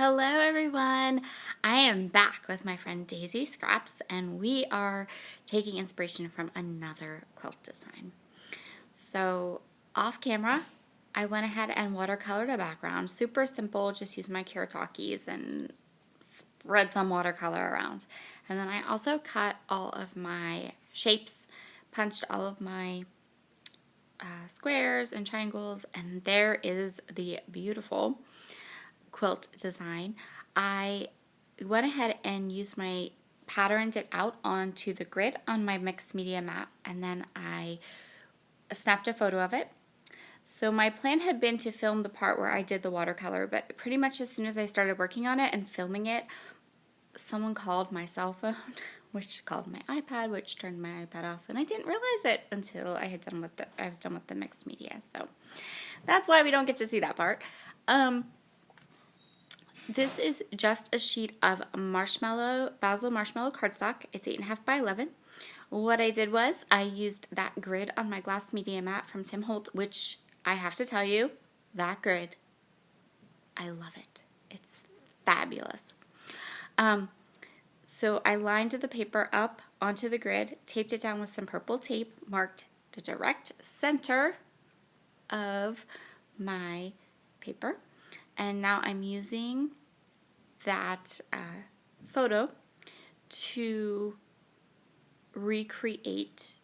Hello everyone! I am back with my friend Daisy Scraps and we are taking inspiration from another quilt design. So off camera, I went ahead and watercolored a background. Super simple, just used my Kiratakis and spread some watercolor around. And then I also cut all of my shapes, punched all of my squares and triangles, and there is the beautiful quilt design. I went ahead and used my patterned it out onto the grid on my mixed media mat, and then I snapped a photo of it. So my plan had been to film the part where I did the watercolor, but pretty much as soon as I started working on it and filming it, someone called my cell phone, which called my iPad, which turned my iPad off, and I didn't realize it until I was done with the mixed media. So that's why we don't get to see that part. This is just a sheet of basil marshmallow cardstock. It's 8.5 by 11. What I did was I used that grid on my glass media mat from Tim Holtz, which I have to tell you, that grid, I love it. It's fabulous. So I lined the paper up onto the grid, taped it down with some purple tape, marked the direct center of my paper, and now I'm using that photo to recreate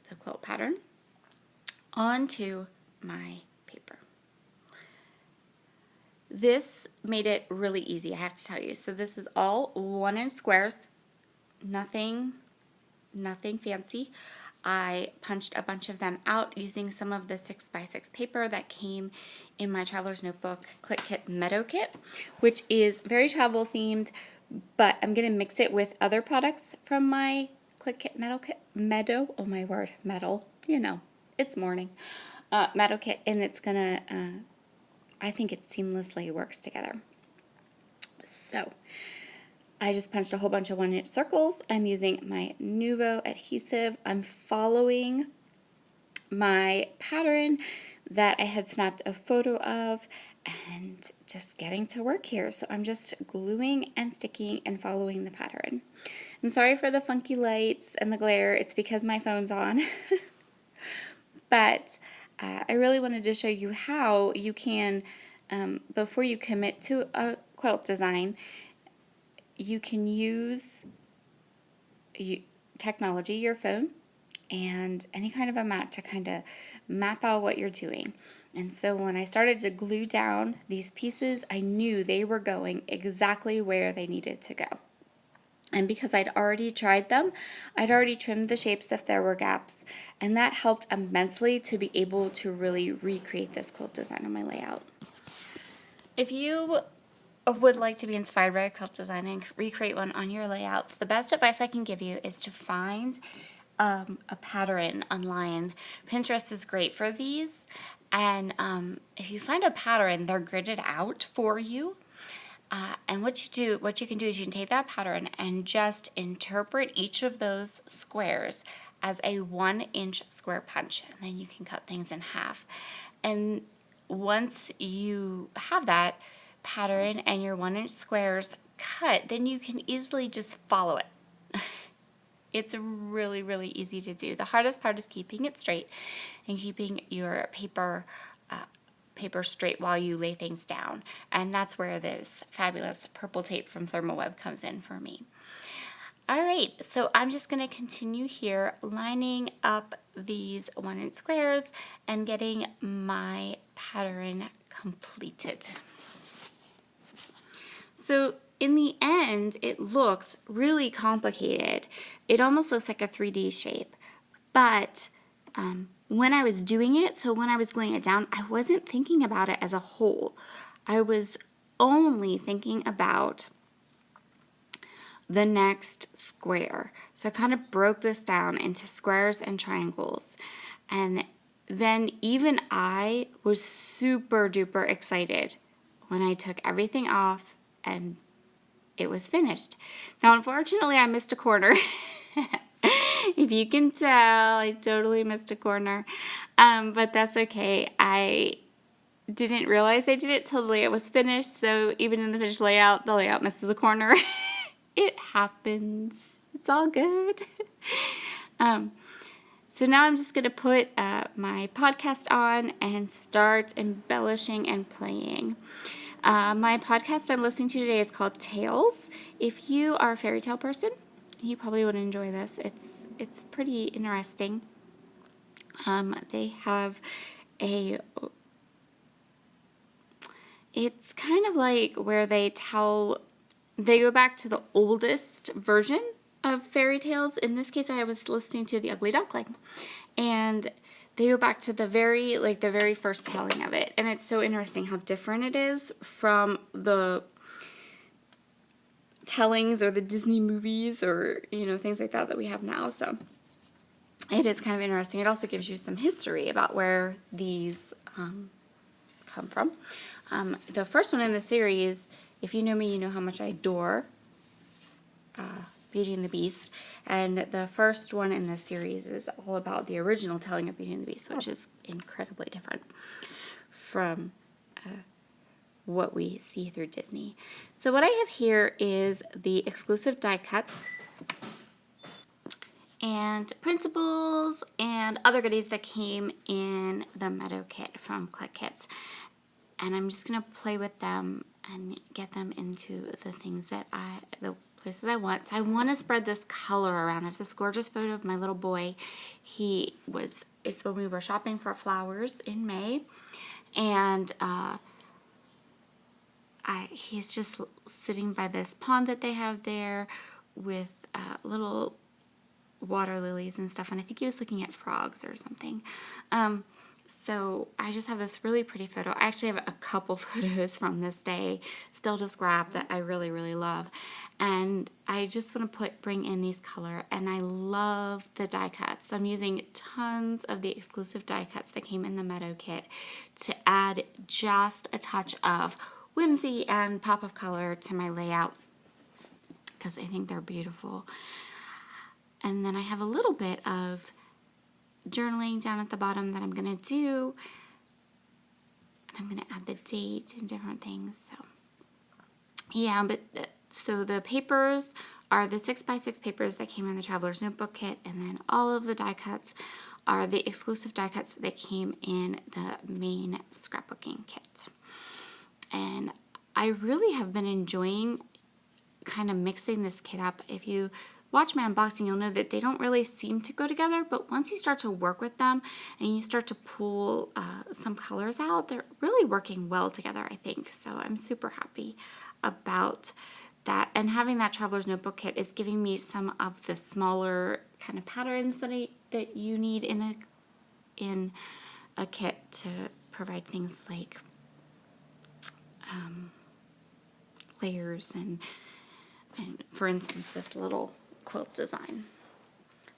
the quilt pattern onto my paper. This made it really easy, I have to tell you. So this is all 1-inch squares, nothing fancy. I punched a bunch of them out using some of the 6x6 paper that came in my Traveler's Notebook Clique Meadow kit, which is very travel themed, but I'm going to mix it with other products from my Clique Meadow, oh my word, metal, you know, it's morning, Meadow kit, and it's going to, I think it seamlessly works together. So I just punched a whole bunch of 1-inch circles. I'm using my Nuvo adhesive. I'm following my pattern that I had snapped a photo of and just getting to work here. So I'm just gluing and sticking and following the pattern. I'm sorry for the funky lights and the glare. It's because my phone's on. But I really wanted to show you how you can, before you commit to a quilt design, you can use technology, your phone, and any kind of a mat to kind of map out what you're doing. And so when I started to glue down these pieces, I knew they were going exactly where they needed to go. And because I'd already tried them, I'd already trimmed the shapes if there were gaps, and that helped immensely to be able to really recreate this quilt design on my layout. If you would like to be inspired by a quilt design and recreate one on your layouts, the best advice I can give you is to find a pattern online. Pinterest is great for these, and if you find a pattern, they're gridded out for you. And what you can do is you can take that pattern and just interpret each of those squares as a 1-inch square punch, and then you can cut things in half. And once you have that pattern and your 1-inch squares cut, then you can easily just follow it. It's really, really easy to do. The hardest part is keeping it straight and keeping your paper straight while you lay things down. And that's where this fabulous purple tape from Thermoweb comes in for me. All right, so I'm just going to continue here lining up these 1-inch squares and getting my pattern completed. So in the end, it looks really complicated. It almost looks like a 3D shape, but when I was doing it, so when I was gluing it down, I wasn't thinking about it as a whole. I was only thinking about the next square. So I kind of broke this down into squares and triangles. And then even I was super duper excited when I took everything off and it was finished. Now, unfortunately, I missed a corner. If you can tell, I totally missed a corner, but that's okay. I didn't realize I did it till the layout was finished. So even in the finished layout, the layout misses a corner. It happens. It's all good. So now I'm just going to put my podcast on and start embellishing and playing. My podcast I'm listening to today is called Tales. If you are a fairy tale person, you probably would enjoy this. It's pretty interesting. They have it's kind of like where they go back to the oldest version of fairy tales. In this case, I was listening to The Ugly Duckling, and they go back to the very first telling of it. And it's so interesting how different it is from the tellings or the Disney movies or, things like that we have now. So it is kind of interesting. It also gives you some history about where these come from. The first one in the series, if you know me, you know how much I adore Beauty and the Beast. And the first one in the series is all about the original telling of Beauty and the Beast, which is incredibly different from what we see through Disney. So what I have here is the exclusive die cuts and principles and other goodies that came in the Meadow kit from Clique Kits. And I'm just going to play with them and get them into the places I want. So I want to spread this color around. I have this gorgeous photo of my little boy. It's when we were shopping for flowers in May. And he's just sitting by this pond that they have there with little water lilies and stuff. And I think he was looking at frogs or something. So I just have this really pretty photo. I actually have a couple photos from this day still to scrap that I really, really love. And I just want to bring in these color, and I love the die cuts. I'm using tons of the exclusive die cuts that came in the Meadow kit to add just a touch of whimsy and pop of color to my layout because I think they're beautiful. And then I have a little bit of journaling down at the bottom that I'm going to do. And I'm going to add the date and different things. So, yeah, so the papers are the 6x6 papers that came in the Traveler's Notebook kit. And then all of the die cuts are the exclusive die cuts that came in the main scrapbooking kit. And I really have been enjoying kind of mixing this kit up. If you watch my unboxing, you'll know that they don't really seem to go together, but once you start to work with them and you start to pull some colors out, they're really working well together, I think. So I'm super happy about that. And having that Traveler's Notebook kit is giving me some of the smaller kind of patterns that you need in a kit to provide things like layers and for instance, this little quilt design.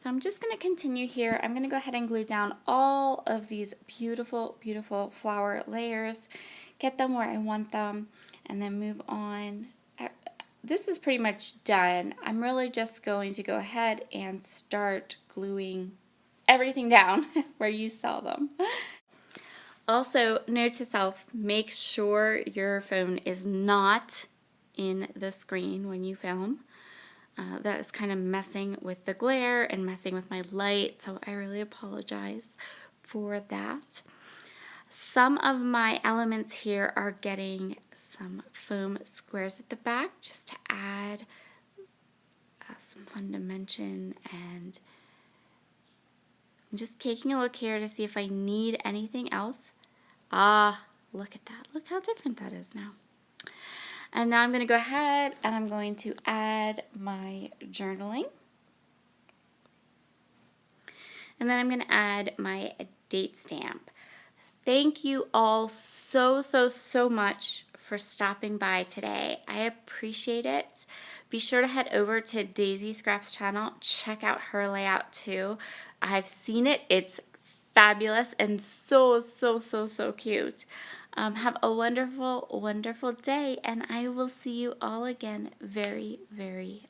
So I'm just going to continue here. I'm going to go ahead and glue down all of these beautiful, beautiful flower layers, get them where I want them, and then move on. This is pretty much done. I'm really just going to go ahead and start gluing everything down where you saw them. Also, note to self, make sure your phone is not in the screen when you film. That is kind of messing with the glare and messing with my light, so I really apologize for that. Some of my elements here are getting some foam squares at the back just to add some fun dimension, and I'm just taking a look here to see if I need anything else. Look at that. Look how different that is now. And now I'm going to go ahead and I'm going to add my journaling. And then I'm going to add my date stamp. Thank you all so, so, so much for stopping by today. I appreciate it. Be sure to head over to Daisy Scrap's channel. Check out her layout too. I've seen it. It's fabulous and so, so, so, so cute. Have a wonderful, wonderful day, and I will see you all again very, very